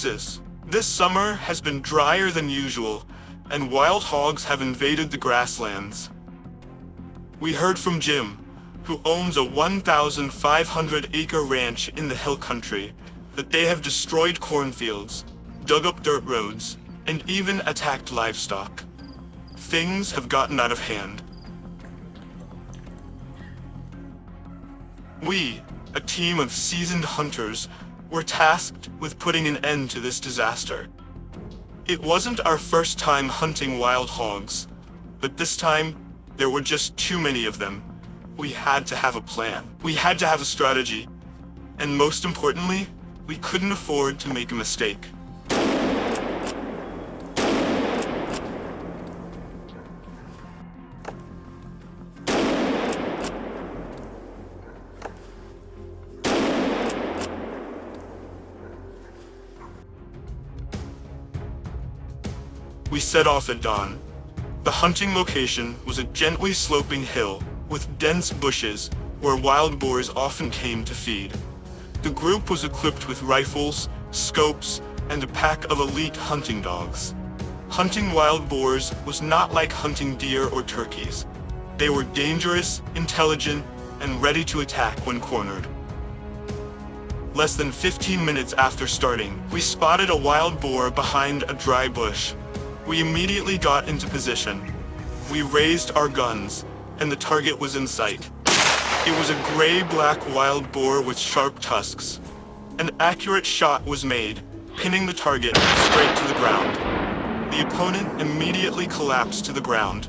Sources: this summer has been drier than usual, and wild hogs have invaded the grasslands. We heard from Jim, who owns a 1,500-acre ranch in the hill country, that they have destroyed cornfields, dug up dirt roads, and even attacked livestock. Things have gotten out of hand. We, a team of seasoned hunters, were tasked with putting an end to this disaster. It wasn't our first time hunting wild hogs, but this time, there were just too many of them. We had to have a plan. We had to have a strategy. And most importantly, we couldn't afford to make a mistake. We set off at dawn. The hunting location was a gently sloping hill with dense bushes where wild boars often came to feed. The group was equipped with rifles, scopes, and a pack of elite hunting dogs. Hunting wild boars was not like hunting deer or turkeys. They were dangerous, intelligent, and ready to attack when cornered. Less than 15 minutes after starting, we spotted a wild boar behind a dry bush. We immediately got into position. We raised our guns, and the target was in sight. It was a gray-black wild boar with sharp tusks. An accurate shot was made, pinning the target straight to the ground. The opponent immediately collapsed to the ground.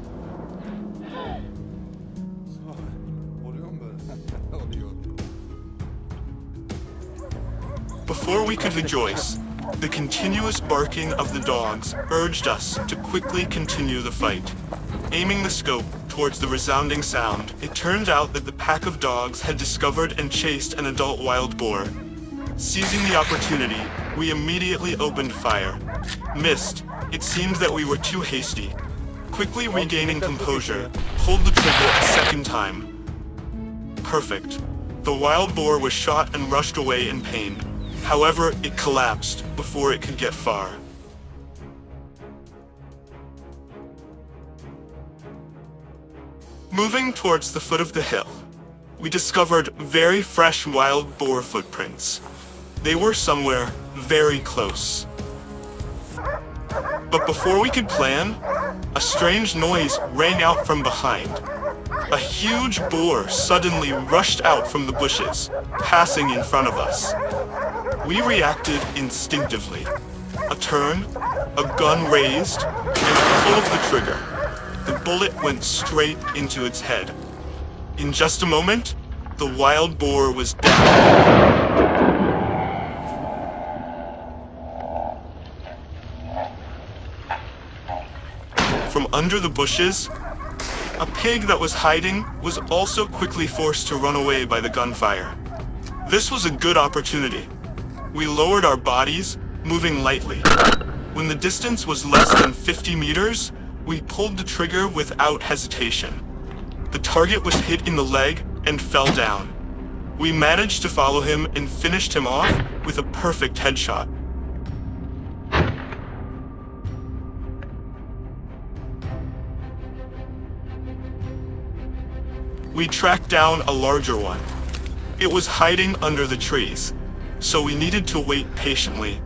Before we could rejoice, the continuous barking of the dogs urged us to quickly continue the fight. Aiming the scope towards the resounding sound, it turned out that the pack of dogs had discovered and chased an adult wild boar. Seizing the opportunity, we immediately opened fire. Missed. It seemed that we were too hasty. Quickly regaining composure, pulled the trigger a second time. Perfect. The wild boar was shot and rushed away in pain. However, it collapsed before it could get far. Moving towards the foot of the hill, we discovered very fresh wild boar footprints. They were somewhere very close. But before we could plan, a strange noise rang out from behind. A huge boar suddenly rushed out from the bushes, passing in front of us. We reacted instinctively. A turn, a gun raised, and a pull of the trigger. The bullet went straight into its head. In just a moment, the wild boar was down. From under the bushes, a pig that was hiding was also quickly forced to run away by the gunfire. This was a good opportunity. We lowered our bodies, moving lightly. When the distance was less than 50 meters, we pulled the trigger without hesitation. The target was hit in the leg and fell down. We managed to follow him and finished him off with a perfect headshot. We tracked down a larger one. It was hiding under the trees, so we needed to wait patiently.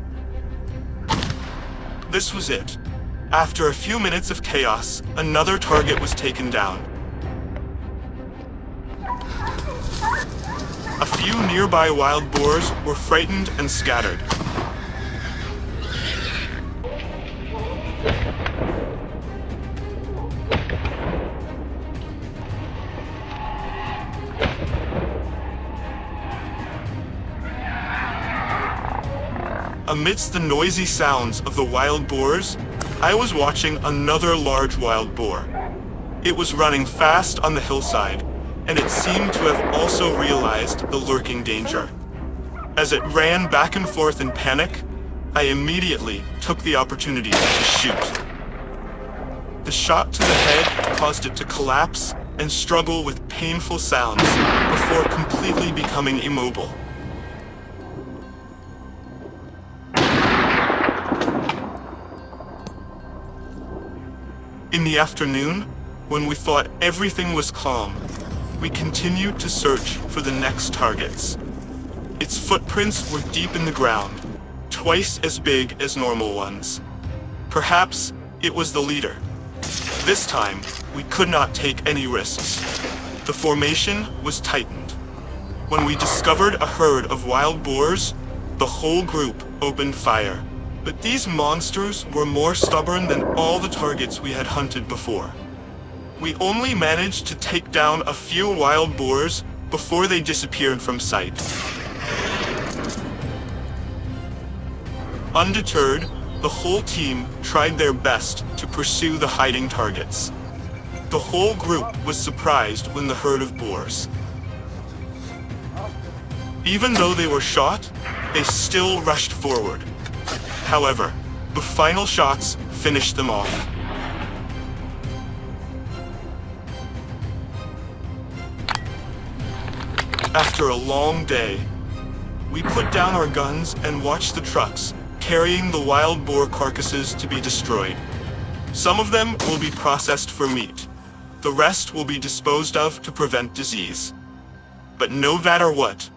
This was it. After a few minutes of chaos, another target was taken down. A few nearby wild boars were frightened and scattered. Amidst the noisy sounds of the wild boars, I was watching another large wild boar. It was running fast on the hillside, and it seemed to have also realized the lurking danger. As it ran back and forth in panic, I immediately took the opportunity to shoot. The shot to the head caused it to collapse and struggle with painful sounds before completely becoming immobile. In the afternoon, when we thought everything was calm, we continued to search for the next targets. Its footprints were deep in the ground, twice as big as normal ones. Perhaps it was the leader. This time, we could not take any risks. The formation was tightened. When we discovered a herd of wild boars, the whole group opened fire. But these monsters were more stubborn than all the targets we had hunted before. We only managed to take down a few wild boars before they disappeared from sight. Undeterred, the whole team tried their best to pursue the hiding targets. The whole group was surprised when the herd of boars. Even though they were shot, they still rushed forward. However, the final shots finished them off. After a long day, we put down our guns and watched the trucks carrying the wild boar carcasses to be destroyed. Some of them will be processed for meat. The rest will be disposed of to prevent disease. But no matter what,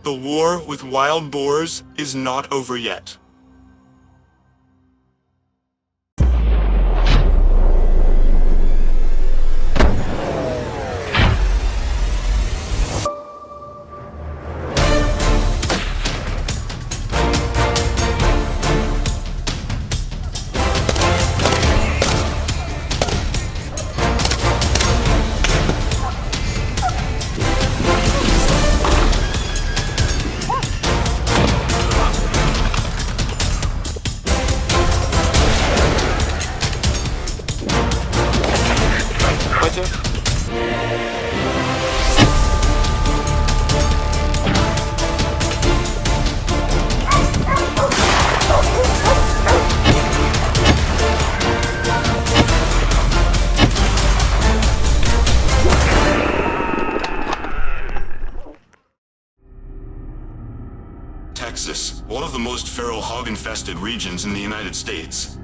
the war with wild boars is not over yet. Texas, one of the most feral hog-infested regions in the United States.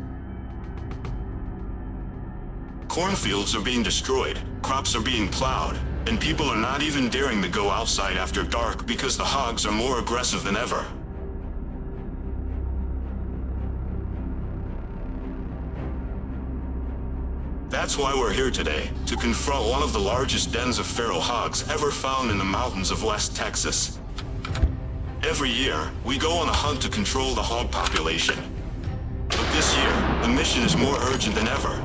Cornfields are being destroyed, crops are being plowed, and people are not even daring to go outside after dark because the hogs are more aggressive than ever. That's why we're here today, to confront one of the largest dens of feral hogs ever found in the mountains of West Texas. Every year, we go on a hunt to control the hog population. But this year, the mission is more urgent than ever.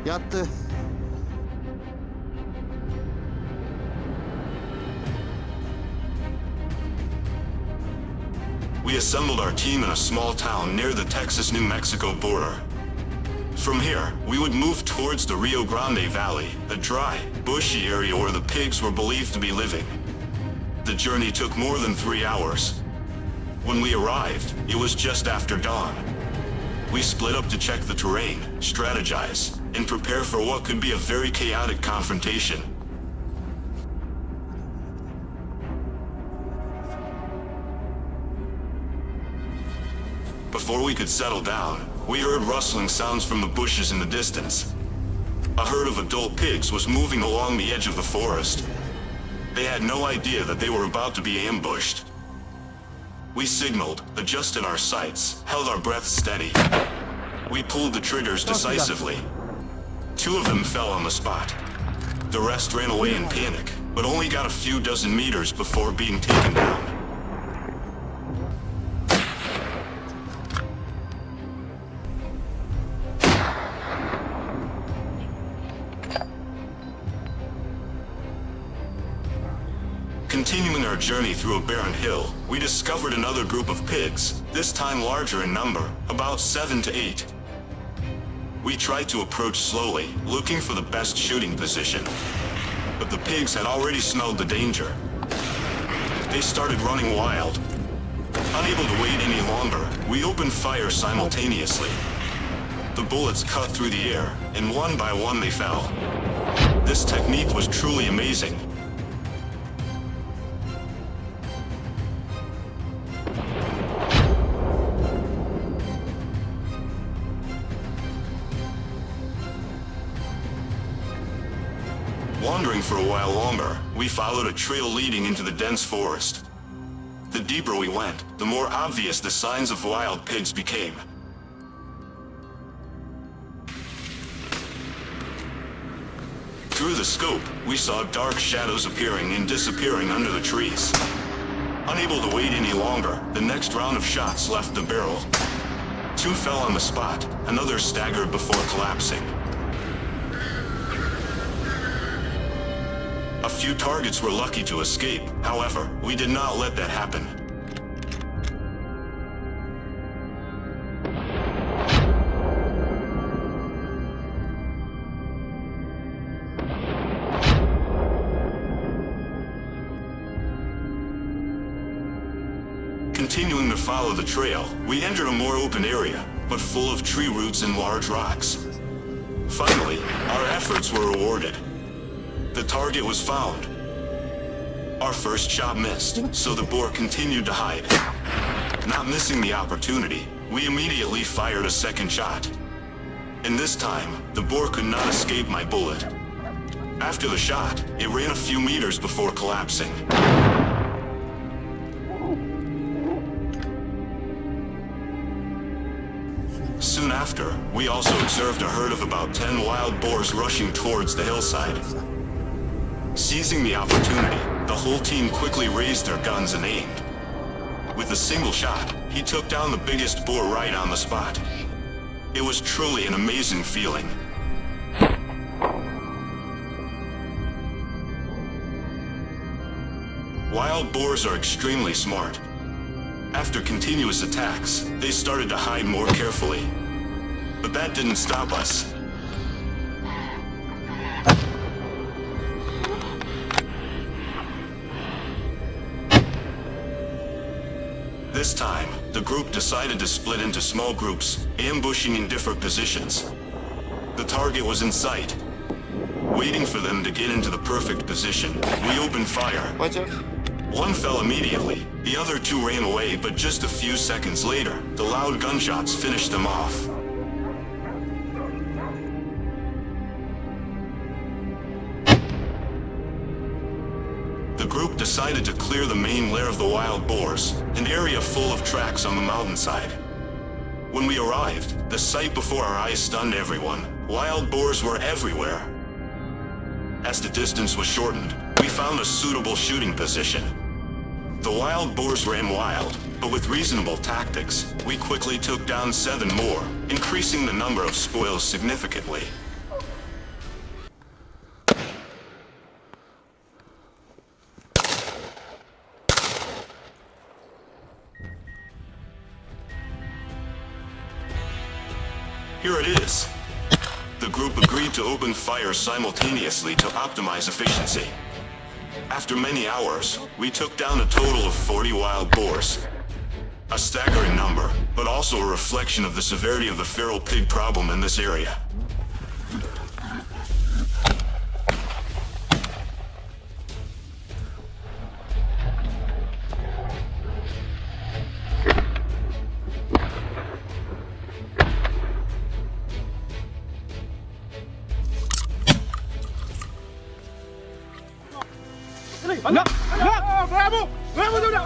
Yattı. We assembled our team in a small town near the Texas-New Mexico border. From here, we would move towards the Rio Grande Valley, a dry, bushy area where the pigs were believed to be living. The journey took more than 3 hours. When we arrived, it was just after dawn. We split up to check the terrain, strategize, and prepare for what could be a very chaotic confrontation. Before we could settle down, we heard rustling sounds from the bushes in the distance. A herd of adult pigs was moving along the edge of the forest. They had no idea that they were about to be ambushed. We signaled, adjusted our sights, held our breath steady. We pulled the triggers decisively. 2 of them fell on the spot. The rest ran away in panic, but only got a few dozen meters before being taken down. Continuing our journey through a barren hill, we discovered another group of pigs, this time larger in number, about 7 to 8. We tried to approach slowly, looking for the best shooting position. But the pigs had already smelled the danger. They started running wild. Unable to wait any longer, we opened fire simultaneously. The bullets cut through the air, and one by one they fell. This technique was truly amazing. for a while longer, we followed a trail leading into the dense forest. The deeper we went, the more obvious the signs of wild pigs became. Through the scope, we saw dark shadows appearing and disappearing under the trees. Unable to wait any longer, the next round of shots left the barrel. 2 fell on the spot, another staggered before collapsing. A few targets were lucky to escape, however, we did not let that happen. Continuing to follow the trail, we entered a more open area, but full of tree roots and large rocks. Finally, our efforts were rewarded. The target was found. Our first shot missed, so the boar continued to hide. Not missing the opportunity, we immediately fired a second shot. And this time, the boar could not escape my bullet. After the shot, it ran a few meters before collapsing. Soon after, we also observed a herd of about 10 wild boars rushing towards the hillside. Seizing the opportunity, the whole team quickly raised their guns and aimed. With a single shot, he took down the biggest boar right on the spot. It was truly an amazing feeling. Wild boars are extremely smart. After continuous attacks, they started to hide more carefully. But that didn't stop us. This time, the group decided to split into small groups, ambushing in different positions. The target was in sight. Waiting for them to get into the perfect position, we opened fire. One fell immediately, the other 2 ran away, but just a few seconds later, the loud gunshots finished them off. The group decided to clear the main lair of the wild boars, an area full of tracks on the mountainside. When we arrived, the sight before our eyes stunned everyone. Wild boars were everywhere. As the distance was shortened, we found a suitable shooting position. The wild boars ran wild, but with reasonable tactics, we quickly took down 7 more, increasing the number of spoils significantly. Here it is. The group agreed to open fire simultaneously to optimize efficiency. After many hours, we took down a total of 40 wild boars. A staggering number, but also a reflection of the severity of the feral pig problem in this area. لا لا برافو برافو دولة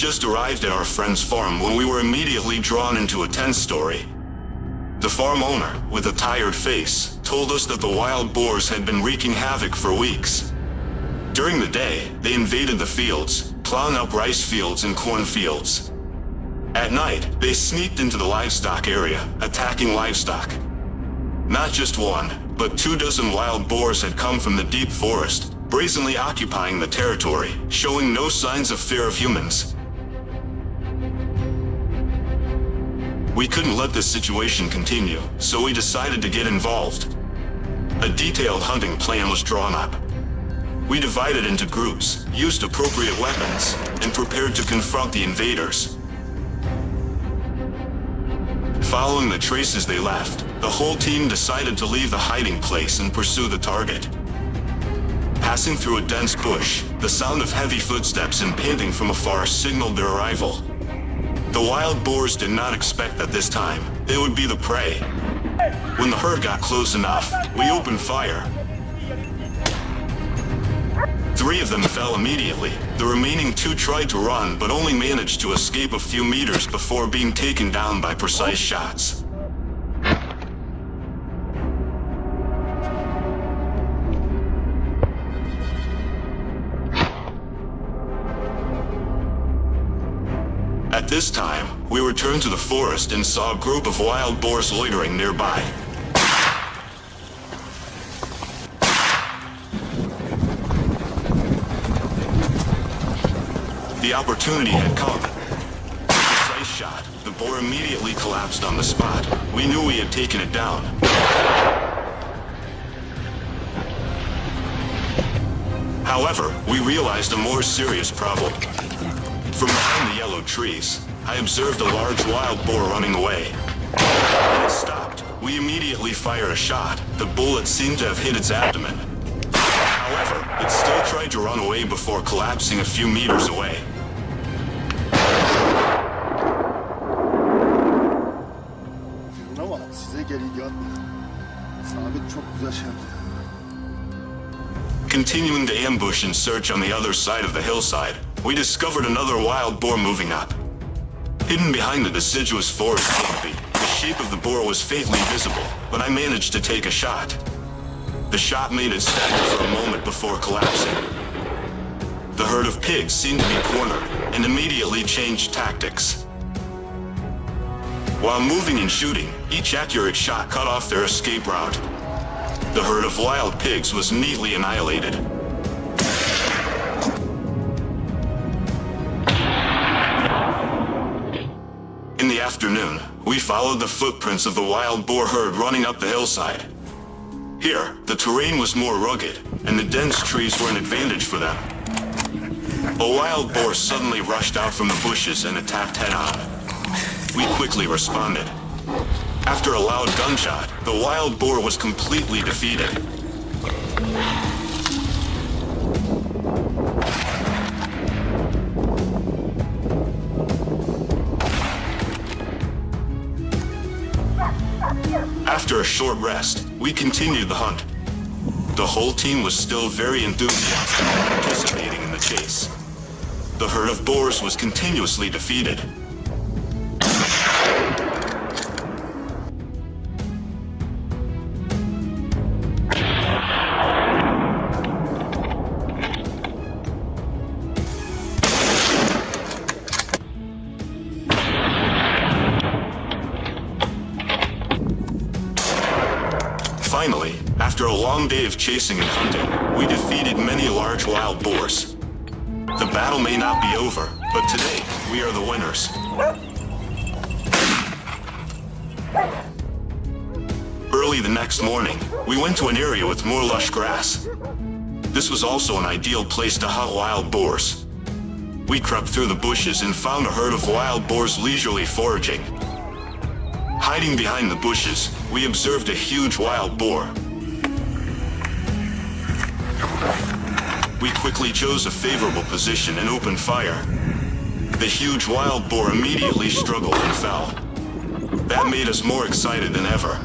just arrived at our friend's farm when we were immediately drawn into a tense story. The farm owner, with a tired face, told us that the wild boars had been wreaking havoc for weeks. During the day, they invaded the fields, plowing up rice fields and corn fields. At night, they sneaked into the livestock area, attacking livestock. Not just one, but 24 wild boars had come from the deep forest, brazenly occupying the territory, showing no signs of fear of humans. We couldn't let this situation continue, so we decided to get involved. A detailed hunting plan was drawn up. We divided into groups, used appropriate weapons, and prepared to confront the invaders. Following the traces they left, the whole team decided to leave the hiding place and pursue the target. Passing through a dense bush, the sound of heavy footsteps and panting from afar signaled their arrival. The wild boars did not expect that this time, they would be the prey. When the herd got close enough, we opened fire. 3 of them fell immediately. The remaining 2 tried to run, but only managed to escape a few meters before being taken down by precise shots. At this time, we returned to the forest and saw a group of wild boars loitering nearby. The opportunity had come. A precise shot, the boar immediately collapsed on the spot. We knew we had taken it down. However, we realized a more serious problem. From behind the yellow trees, I observed a large wild boar running away. When it stopped, we immediately fired a shot. The bullet seemed to have hit its abdomen. However, it still tried to run away before collapsing a few meters away. Continuing to ambush and search on the other side of the hillside, we discovered another wild boar moving up. Hidden behind the deciduous forest canopy, the shape of the boar was faintly visible, but I managed to take a shot. The shot made it stagger for a moment before collapsing. The herd of pigs seemed to be cornered, and immediately changed tactics. While moving and shooting, each accurate shot cut off their escape route. The herd of wild pigs was neatly annihilated. In the afternoon, we followed the footprints of the wild boar herd running up the hillside. Here, the terrain was more rugged, and the dense trees were an advantage for them. A wild boar suddenly rushed out from the bushes and attacked head-on. We quickly responded. After a loud gunshot, the wild boar was completely defeated. After a short rest, we continued the hunt. The whole team was still very enthusiastic in participating in the chase. The herd of boars was continuously defeated. Finally, after a long day of chasing and hunting, we defeated many large wild boars. The battle may not be over, but today, we are the winners. Early the next morning, we went to an area with more lush grass. This was also an ideal place to hunt wild boars. We crept through the bushes and found a herd of wild boars leisurely foraging. Hiding behind the bushes, we observed a huge wild boar. We quickly chose a favorable position and opened fire. The huge wild boar immediately struggled and fell. That made us more excited than ever.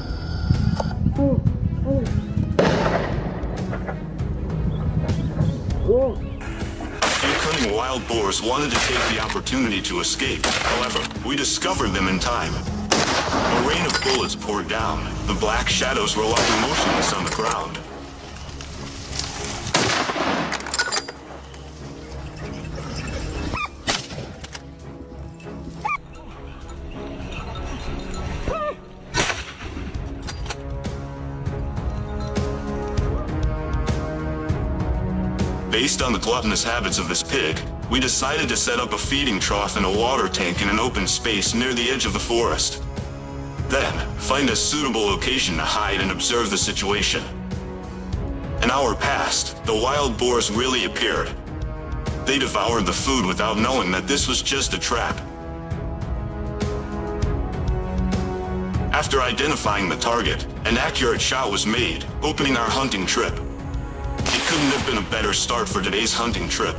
A few cunning remaining wild boars wanted to take the opportunity to escape. However, we discovered them in time. A rain of bullets poured down. The black shadows were lying motionless on the ground. Based on the gluttonous habits of this pig, we decided to set up a feeding trough and a water tank in an open space near the edge of the forest. Then, find a suitable location to hide and observe the situation. An hour passed. The wild boars really appeared. They devoured the food without knowing that this was just a trap. After identifying the target, an accurate shot was made, opening our hunting trip. It couldn't have been a better start for today's hunting trip.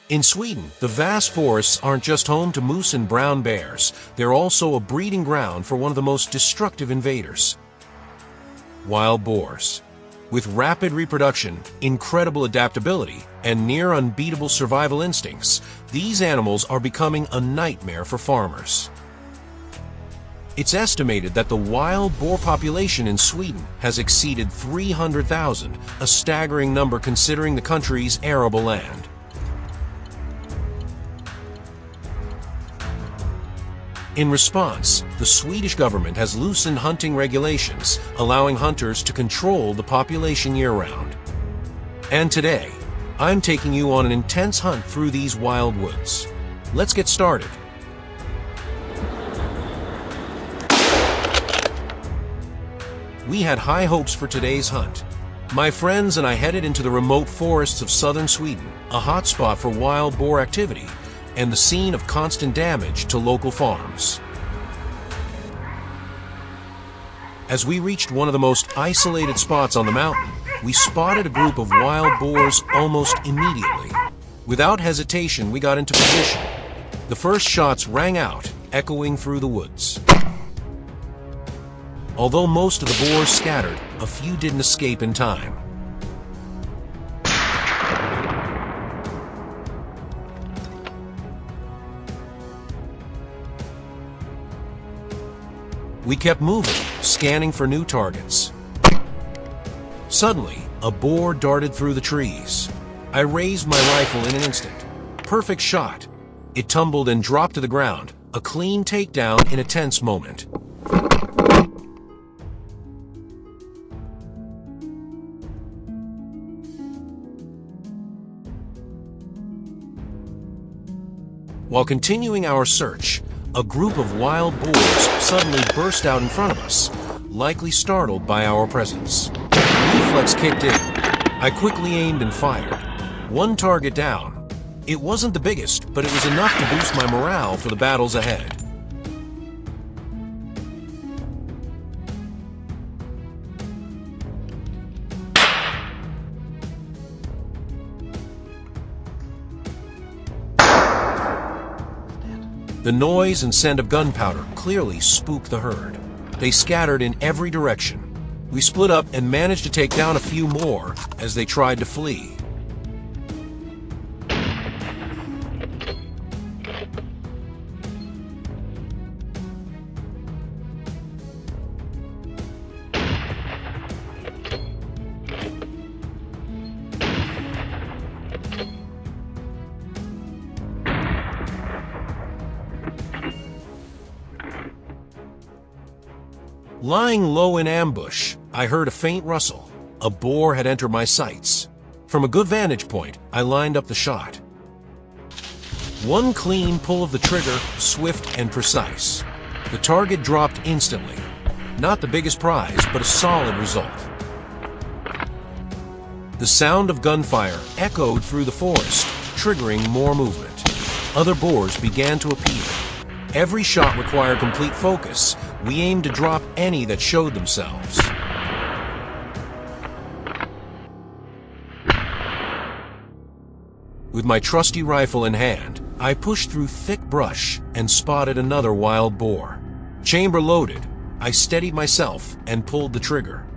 In Sweden, the vast forests aren't just home to moose and brown bears, they're also a breeding ground for one of the most destructive invaders: wild boars. With rapid reproduction, incredible adaptability, and near unbeatable survival instincts, these animals are becoming a nightmare for farmers. It's estimated that the wild boar population in Sweden has exceeded 300,000, a staggering number considering the country's arable land. In response, the Swedish government has loosened hunting regulations, allowing hunters to control the population year-round. And today, I'm taking you on an intense hunt through these wild woods. Let's get started. We had high hopes for today's hunt. My friends and I headed into the remote forests of southern Sweden, a hotspot for wild boar activity, and the scene of constant damage to local farms. As we reached one of the most isolated spots on the mountain, we spotted a group of wild boars almost immediately. Without hesitation, we got into position. The first shots rang out, echoing through the woods. Although most of the boars scattered, a few didn't escape in time. We kept moving, scanning for new targets. Suddenly, a boar darted through the trees. I raised my rifle in an instant. Perfect shot. It tumbled and dropped to the ground, a clean takedown in a tense moment. While continuing our search, a group of wild boars suddenly burst out in front of us, likely startled by our presence. Reflex kicked in. I quickly aimed and fired. One target down. It wasn't the biggest, but it was enough to boost my morale for the battles ahead. The noise and scent of gunpowder clearly spooked the herd. They scattered in every direction. We split up and managed to take down a few more as they tried to flee. Lying low in ambush, I heard a faint rustle. A boar had entered my sights. From a good vantage point, I lined up the shot. One clean pull of the trigger, swift and precise. The target dropped instantly. Not the biggest prize, but a solid result. The sound of gunfire echoed through the forest, triggering more movement. Other boars began to appear. Every shot required complete focus. We aimed to drop any that showed themselves. With my trusty rifle in hand, I pushed through thick brush and spotted another wild boar. Chamber loaded, I steadied myself and pulled the trigger.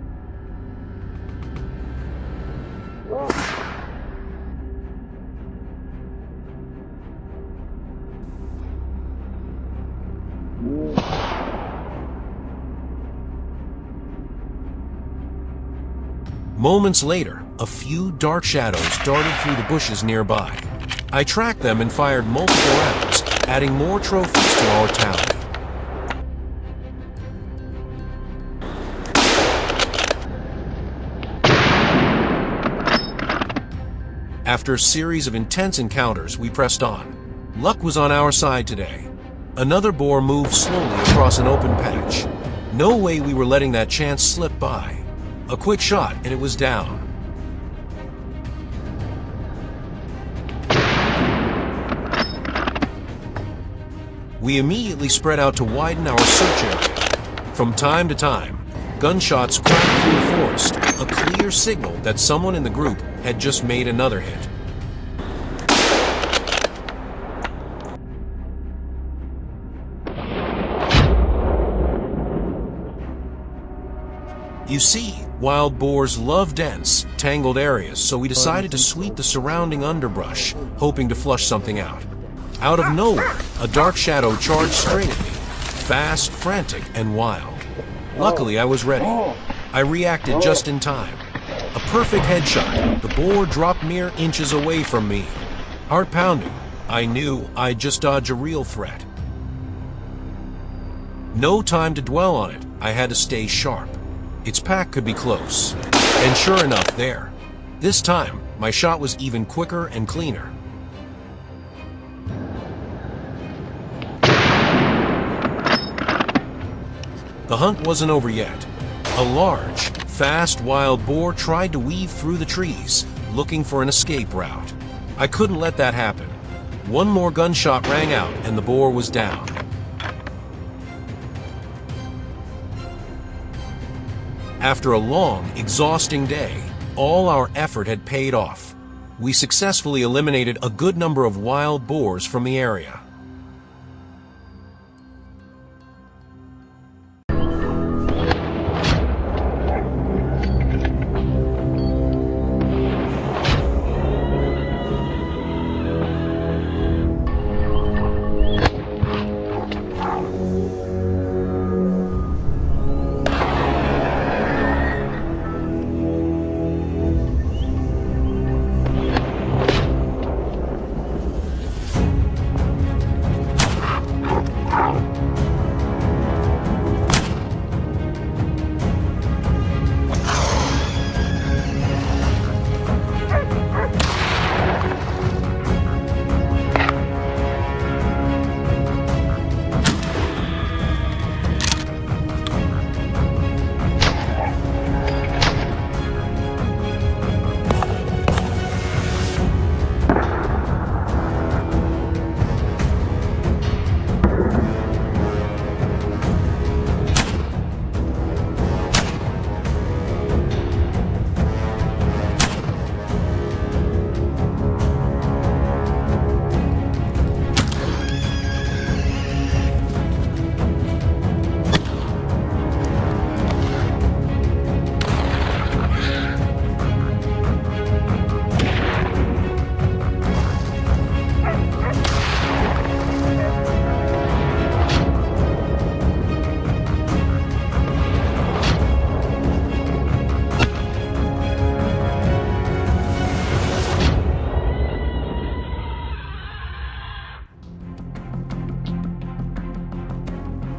Moments later, a few dark shadows darted through the bushes nearby. I tracked them and fired multiple rounds, adding more trophies to our tally. After a series of intense encounters, we pressed on. Luck was on our side today. Another boar moved slowly across an open patch. No way we were letting that chance slip by. A quick shot, and it was down. We immediately spread out to widen our search area. From time to time, gunshots cracked through the forest, a clear signal that someone in the group had just made another hit. You see, wild boars love dense, tangled areas, so we decided to sweep the surrounding underbrush, hoping to flush something out. Out of nowhere, a dark shadow charged straight at me, fast, frantic, and wild. Luckily, I was ready. I reacted just in time. A perfect headshot. The boar dropped mere inches away from me. Heart pounding. I knew I'd just dodged a real threat. No time to dwell on it. I had to stay sharp. Its pack could be close. And sure enough, there. This time, my shot was even quicker and cleaner. The hunt wasn't over yet. A large, fast wild boar tried to weave through the trees, looking for an escape route. I couldn't let that happen. One more gunshot rang out and the boar was down. After a long, exhausting day, all our effort had paid off. We successfully eliminated a good number of wild boars from the area.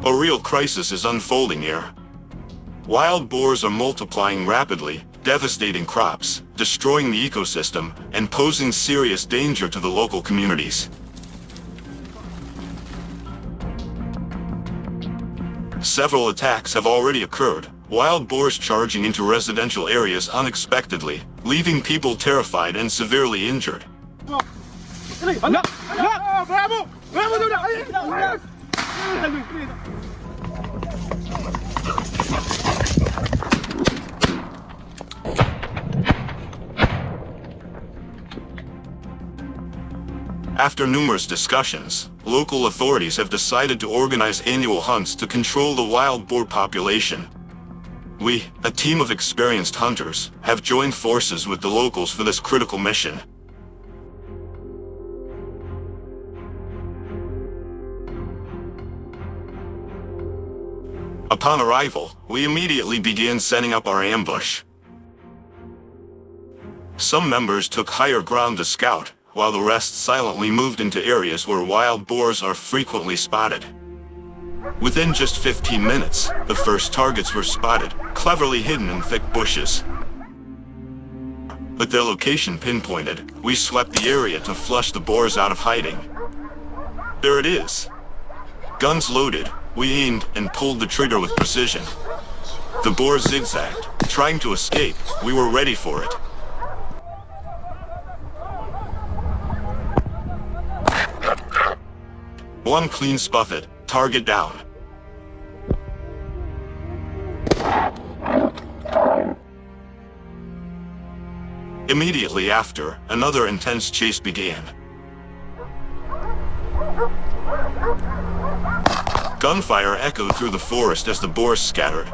A real crisis is unfolding here. Wild boars are multiplying rapidly, devastating crops, destroying the ecosystem, and posing serious danger to the local communities. Several attacks have already occurred, wild boars charging into residential areas unexpectedly, leaving people terrified and severely injured. After numerous discussions, local authorities have decided to organize annual hunts to control the wild boar population. We, a team of experienced hunters, have joined forces with the locals for this critical mission. Upon arrival, we immediately began setting up our ambush. Some members took higher ground to scout, while the rest silently moved into areas where wild boars are frequently spotted. Within just 15 minutes, the first targets were spotted, cleverly hidden in thick bushes. With their location pinpointed, we swept the area to flush the boars out of hiding. There it is. Guns loaded, we aimed and pulled the trigger with precision. The boar zigzagged, trying to escape. We were ready for it. One clean spuffet, target down. Immediately after, another intense chase began. Gunfire echoed through the forest as the boars scattered.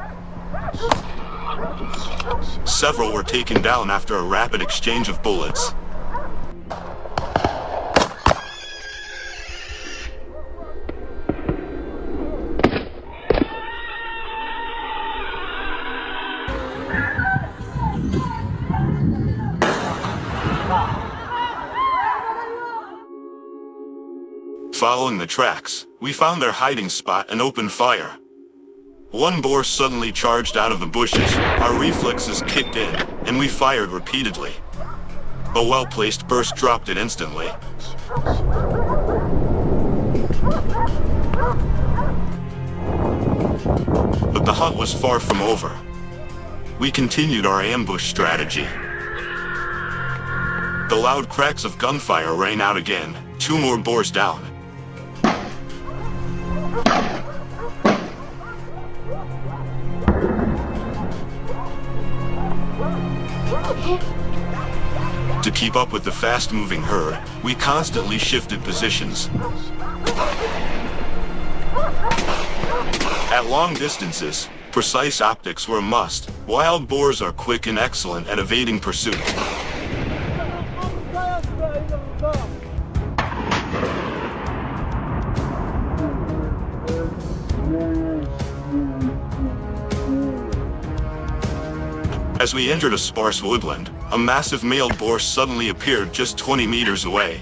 Several were taken down after a rapid exchange of bullets. Following the tracks, we found their hiding spot and opened fire. One boar suddenly charged out of the bushes, our reflexes kicked in, and we fired repeatedly. A well-placed burst dropped it instantly. But the hunt was far from over. We continued our ambush strategy. The loud cracks of gunfire rang out again, 2 more boars down. To keep up with the fast-moving herd, we constantly shifted positions. At long distances, precise optics were a must. Wild boars are quick and excellent at evading pursuit. As we entered a sparse woodland, a massive male boar suddenly appeared just 20 meters away.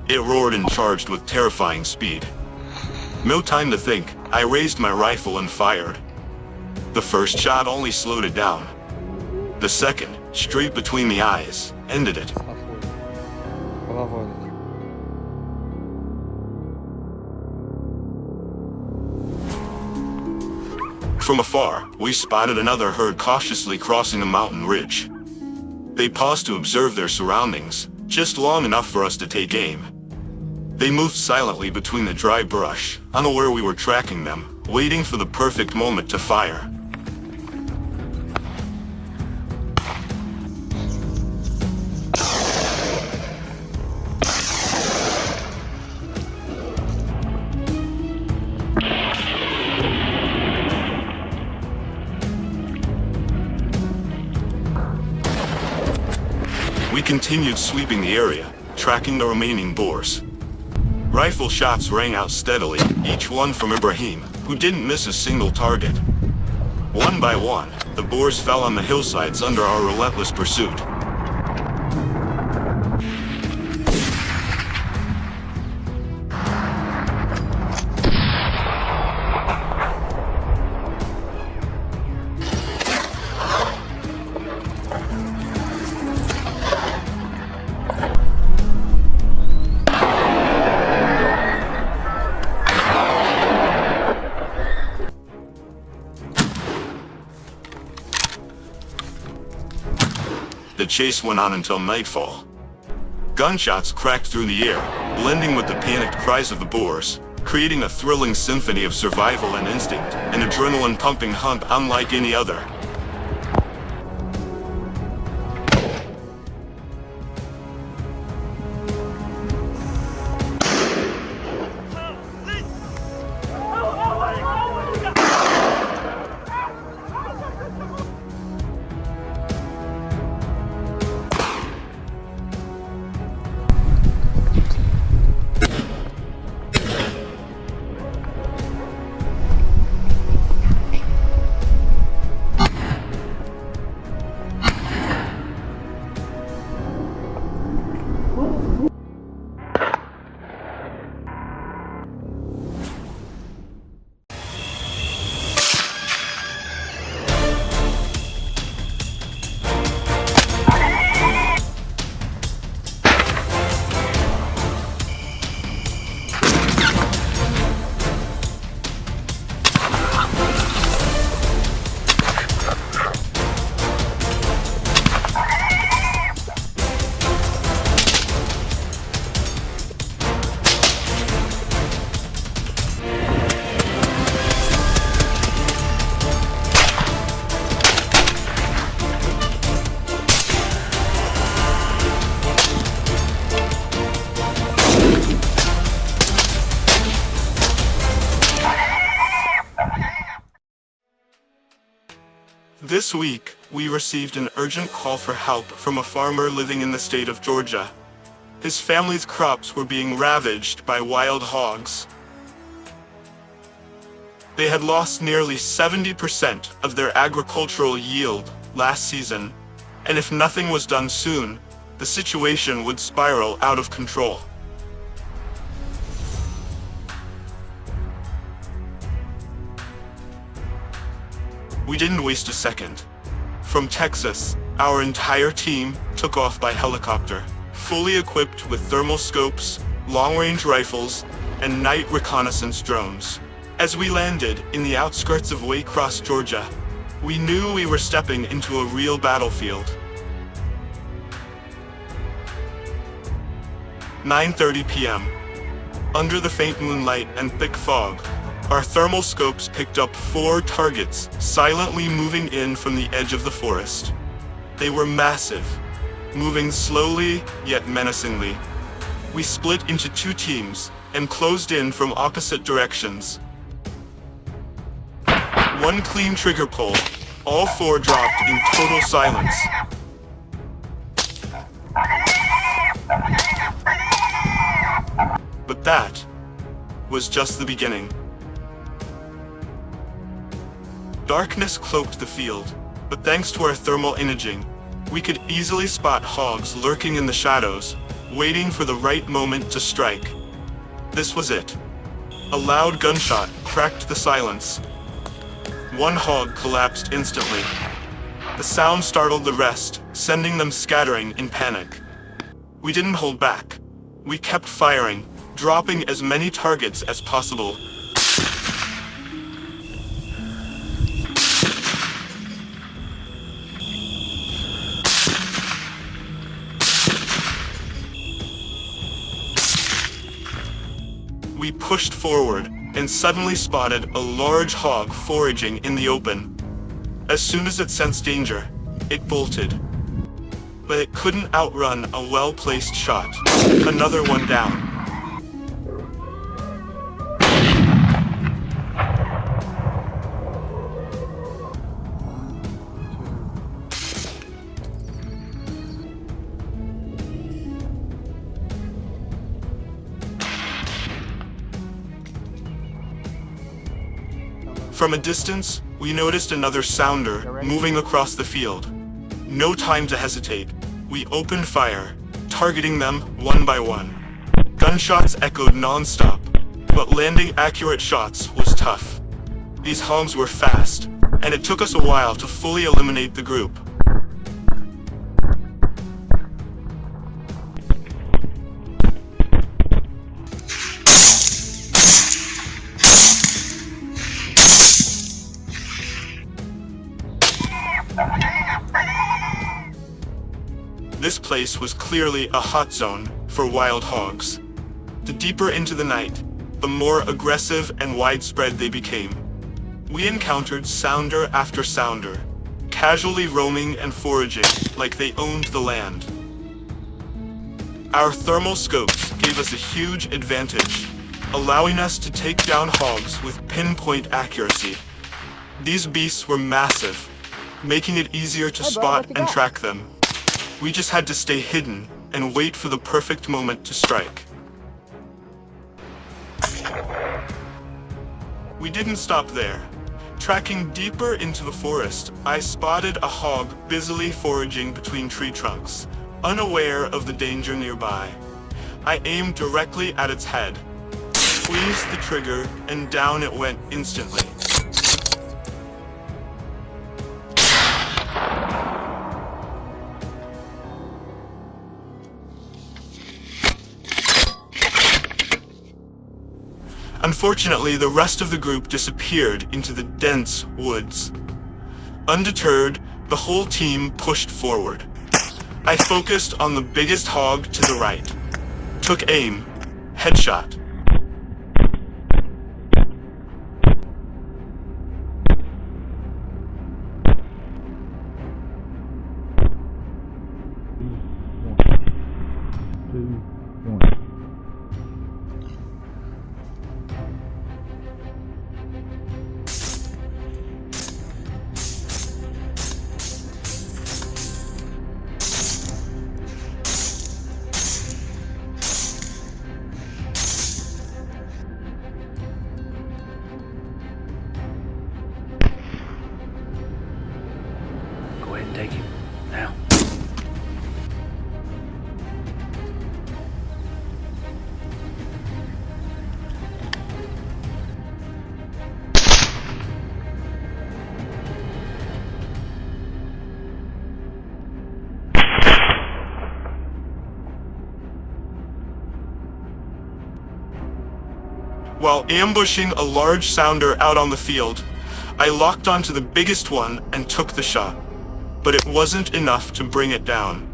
It roared and charged with terrifying speed. No time to think, I raised my rifle and fired. The first shot only slowed it down. The second, straight between the eyes, ended it. From afar, we spotted another herd cautiously crossing a mountain ridge. They paused to observe their surroundings, just long enough for us to take aim. They moved silently between the dry brush, unaware we were tracking them, waiting for the perfect moment to fire. We continued sweeping the area, tracking the remaining boars. Rifle shots rang out steadily, each one from Ibrahim, who didn't miss a single target. One by one, the boars fell on the hillsides under our relentless pursuit. chase went on until nightfall. Gunshots cracked through the air, blending with the panicked cries of the Boars, creating a thrilling symphony of survival and instinct, an adrenaline-pumping hunt unlike any other. This week, we received an urgent call for help from a farmer living in the state of Georgia. His family's crops were being ravaged by wild hogs. They had lost nearly 70% of their agricultural yield last season, and if nothing was done soon, the situation would spiral out of control. We didn't waste a second. From Texas, our entire team took off by helicopter, fully equipped with thermal scopes, long-range rifles, and night reconnaissance drones. As we landed in the outskirts of Waycross, Georgia, we knew we were stepping into a real battlefield. 9:30 p.m. Under the faint moonlight and thick fog, our thermal scopes picked up 4 targets silently moving in from the edge of the forest. They were massive, moving slowly yet menacingly. We split into 2 teams and closed in from opposite directions. One clean trigger pull, all 4 dropped in total silence. But that was just the beginning. Darkness cloaked the field, but thanks to our thermal imaging, we could easily spot hogs lurking in the shadows, waiting for the right moment to strike. This was it. A loud gunshot cracked the silence. One hog collapsed instantly. The sound startled the rest, sending them scattering in panic. We didn't hold back. We kept firing, dropping as many targets as possible. We pushed forward and suddenly spotted a large hog foraging in the open. As soon as it sensed danger, it bolted. But it couldn't outrun a well-placed shot. Another one down. From a distance, we noticed another sounder moving across the field. No time to hesitate. We opened fire, targeting them one by one. Gunshots echoed non-stop, but landing accurate shots was tough. These hogs were fast, and it took us a while to fully eliminate the group. place was clearly a hot zone for wild hogs. The deeper into the night, the more aggressive and widespread they became. We encountered sounder after sounder, casually roaming and foraging like they owned the land. Our thermal scopes gave us a huge advantage, allowing us to take down hogs with pinpoint accuracy. These beasts were massive, making it easier to spot and track them. We just had to stay hidden and wait for the perfect moment to strike. We didn't stop there. Tracking deeper into the forest, I spotted a hog busily foraging between tree trunks, unaware of the danger nearby. I aimed directly at its head, squeezed the trigger, and down it went instantly. Unfortunately, the rest of the group disappeared into the dense woods. Undeterred, the whole team pushed forward. I focused on the biggest hog to the right. Took aim. Headshot. Go ahead and take him. Now. While ambushing a large sounder out on the field, I locked onto the biggest one and took the shot. But it wasn't enough to bring it down.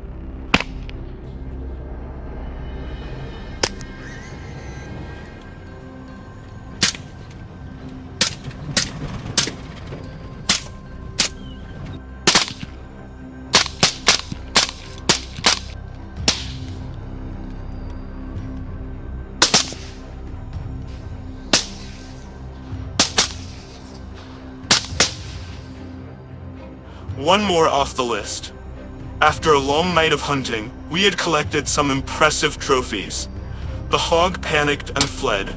One more off the list. After a long night of hunting, we had collected some impressive trophies. The hog panicked and fled.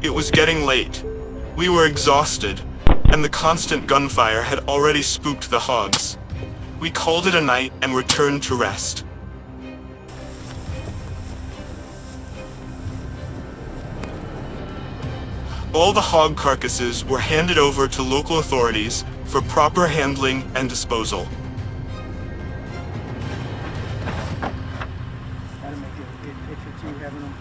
It was getting late. We were exhausted, and the constant gunfire had already spooked the hogs. We called it a night and returned to rest. All the hog carcasses were handed over to local authorities for proper handling and disposal. That'll make it a good picture too, having them.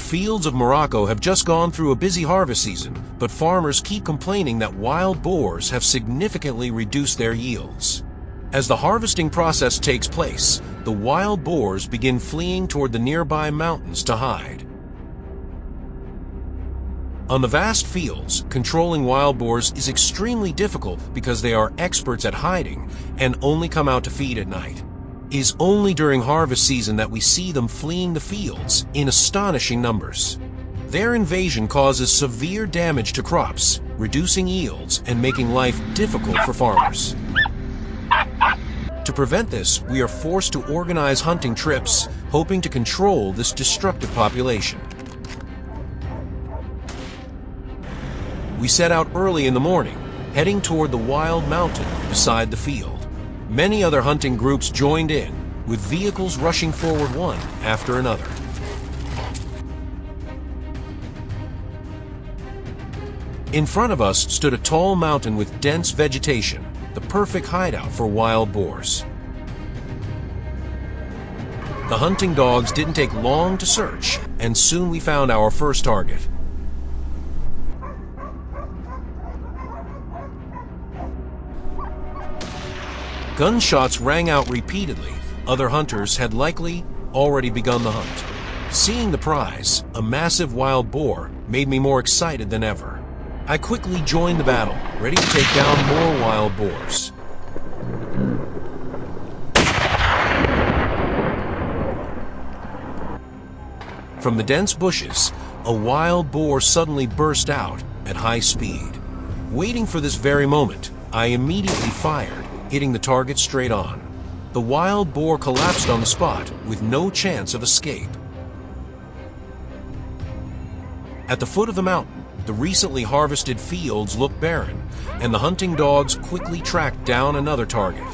fields of Morocco have just gone through a busy harvest season, but farmers keep complaining that wild boars have significantly reduced their yields. As the harvesting process takes place, the wild boars begin fleeing toward the nearby mountains to hide. On the vast fields, controlling wild boars is extremely difficult because they are experts at hiding and only come out to feed at night. It is only during harvest season that we see them fleeing the fields in astonishing numbers. Their invasion causes severe damage to crops, reducing yields and making life difficult for farmers. To prevent this, we are forced to organize hunting trips, hoping to control this destructive population. We set out early in the morning, heading toward the wild mountain beside the field. Many other hunting groups joined in, with vehicles rushing forward one after another. In front of us stood a tall mountain with dense vegetation, the perfect hideout for wild boars. The hunting dogs didn't take long to search, and soon we found our first target. Gunshots rang out repeatedly. Other hunters had likely already begun the hunt. Seeing the prize, a massive wild boar, made me more excited than ever. I quickly joined the battle, ready to take down more wild boars. From the dense bushes, a wild boar suddenly burst out at high speed. Waiting for this very moment, I immediately fired, hitting the target straight on. The wild boar collapsed on the spot with no chance of escape. At the foot of the mountain, the recently harvested fields looked barren, and the hunting dogs quickly tracked down another target.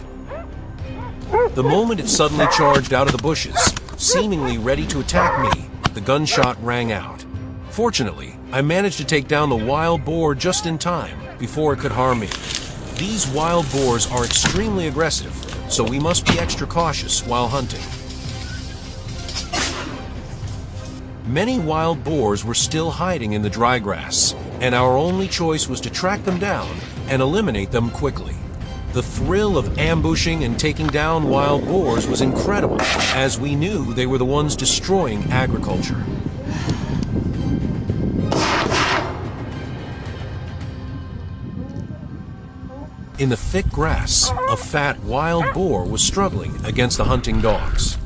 The moment it suddenly charged out of the bushes, seemingly ready to attack me, the gunshot rang out. Fortunately, I managed to take down the wild boar just in time before it could harm me. These wild boars are extremely aggressive, so we must be extra cautious while hunting. Many wild boars were still hiding in the dry grass, and our only choice was to track them down and eliminate them quickly. The thrill of ambushing and taking down wild boars was incredible, as we knew they were the ones destroying agriculture. In the thick grass, a fat wild boar was struggling against the hunting dogs.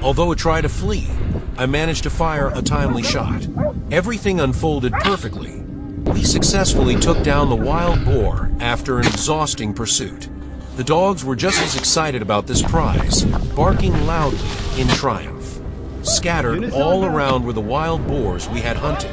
Although it tried to flee, I managed to fire a timely shot. Everything unfolded perfectly. We successfully took down the wild boar after an exhausting pursuit. The dogs were just as excited about this prize, barking loudly in triumph. Scattered all around were the wild boars we had hunted.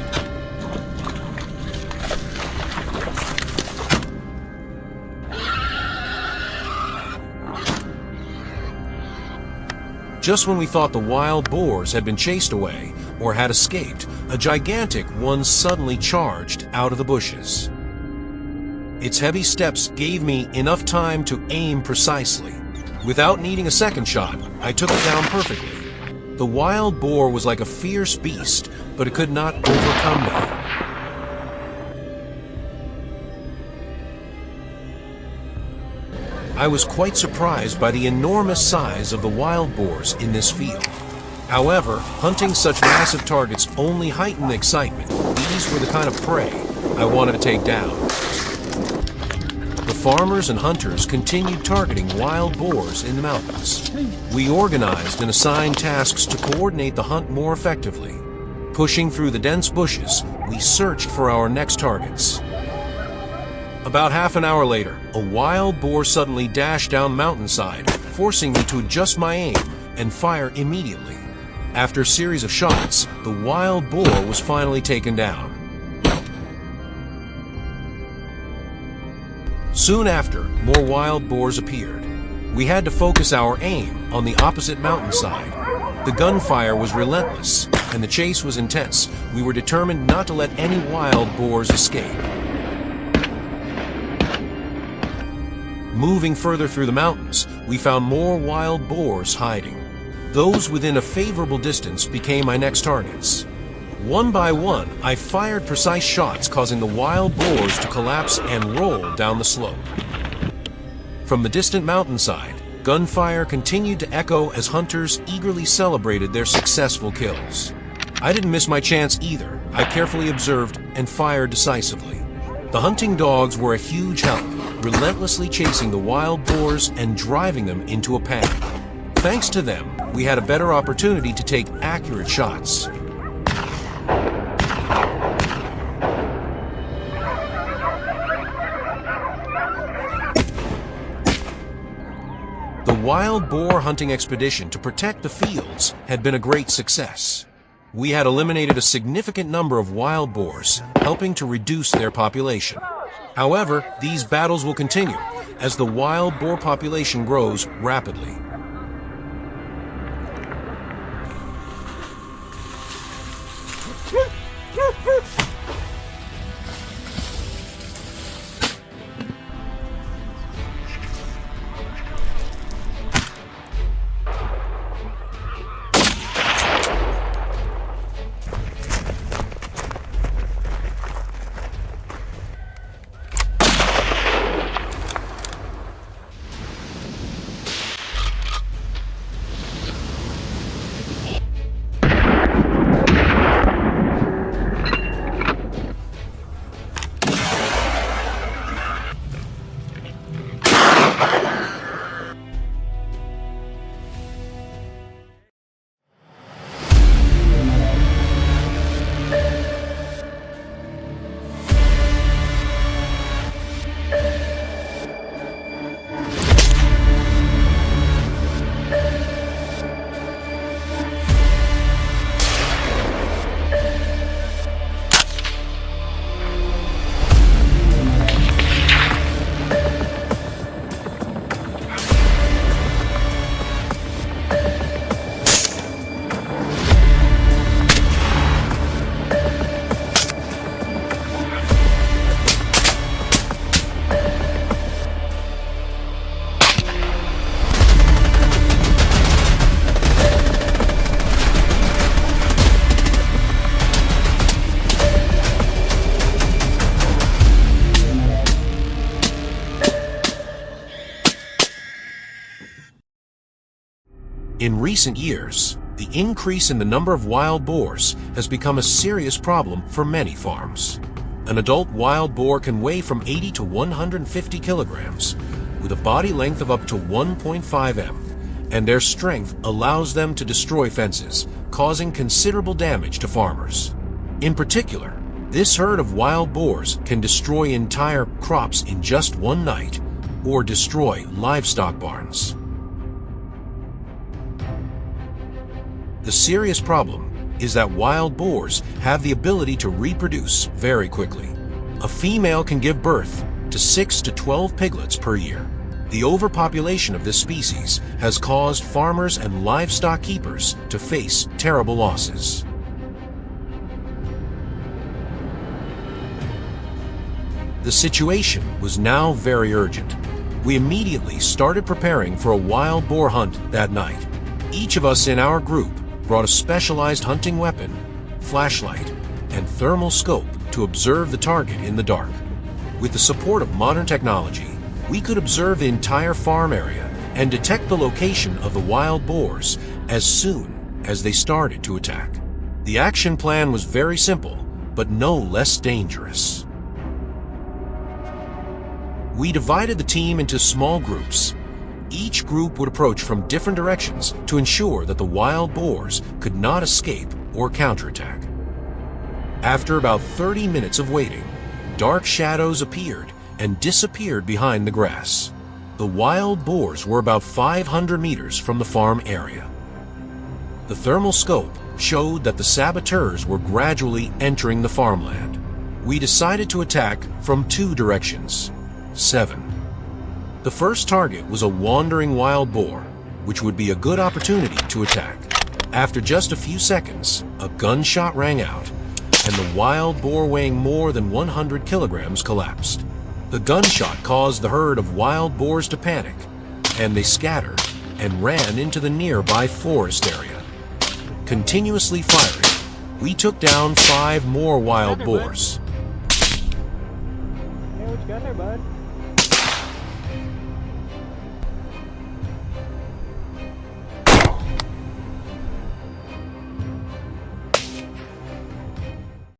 Just when we thought the wild boars had been chased away or had escaped, a gigantic one suddenly charged out of the bushes. Its heavy steps gave me enough time to aim precisely. Without needing a second shot, I took it down perfectly. The wild boar was like a fierce beast, but it could not overcome me. I was quite surprised by the enormous size of the wild boars in this field. However, hunting such massive targets only heightened the excitement. These were the kind of prey I wanted to take down. The farmers and hunters continued targeting wild boars in the mountains. We organized and assigned tasks to coordinate the hunt more effectively. Pushing through the dense bushes, we searched for our next targets. About half an hour later, a wild boar suddenly dashed down the mountainside, forcing me to adjust my aim and fire immediately. After a series of shots, the wild boar was finally taken down. Soon after, more wild boars appeared. We had to focus our aim on the opposite mountainside. The gunfire was relentless, and the chase was intense. We were determined not to let any wild boars escape. Moving further through the mountains, we found more wild boars hiding. Those within a favorable distance became my next targets. One by one, I fired precise shots, causing the wild boars to collapse and roll down the slope. From the distant mountainside, gunfire continued to echo as hunters eagerly celebrated their successful kills. I didn't miss my chance either. I carefully observed and fired decisively. The hunting dogs were a huge help, relentlessly chasing the wild boars and driving them into a panic. Thanks to them, we had a better opportunity to take accurate shots. The wild boar hunting expedition to protect the fields had been a great success. We had eliminated a significant number of wild boars, helping to reduce their population. However, these battles will continue as the wild boar population grows rapidly. In recent years, the increase in the number of wild boars has become a serious problem for many farms. An adult wild boar can weigh from 80 to 150 kilograms, with a body length of up to 1.5 m, and their strength allows them to destroy fences, causing considerable damage to farmers. In particular, this herd of wild boars can destroy entire crops in just one night, or destroy livestock barns. The serious problem is that wild boars have the ability to reproduce very quickly. A female can give birth to 6 to 12 piglets per year. The overpopulation of this species has caused farmers and livestock keepers to face terrible losses. The situation was now very urgent. We immediately started preparing for a wild boar hunt that night. Each of us in our group brought a specialized hunting weapon, flashlight, and thermal scope to observe the target in the dark. With the support of modern technology, we could observe the entire farm area and detect the location of the wild boars as soon as they started to attack. The action plan was very simple, but no less dangerous. We divided the team into small groups. Each group would approach from different directions to ensure that the wild boars could not escape or counterattack. After about 30 minutes of waiting, dark shadows appeared and disappeared behind the grass. The wild boars were about 500 meters from the farm area. The thermal scope showed that the saboteurs were gradually entering the farmland. We decided to attack from 2 directions. 7. The first target was a wandering wild boar, which would be a good opportunity to attack. After just a few seconds, a gunshot rang out, and the wild boar weighing more than 100 kilograms collapsed. The gunshot caused the herd of wild boars to panic, and they scattered and ran into the nearby forest area. Continuously firing, we took down 5 more wild boars. Hey, what you got there, bud?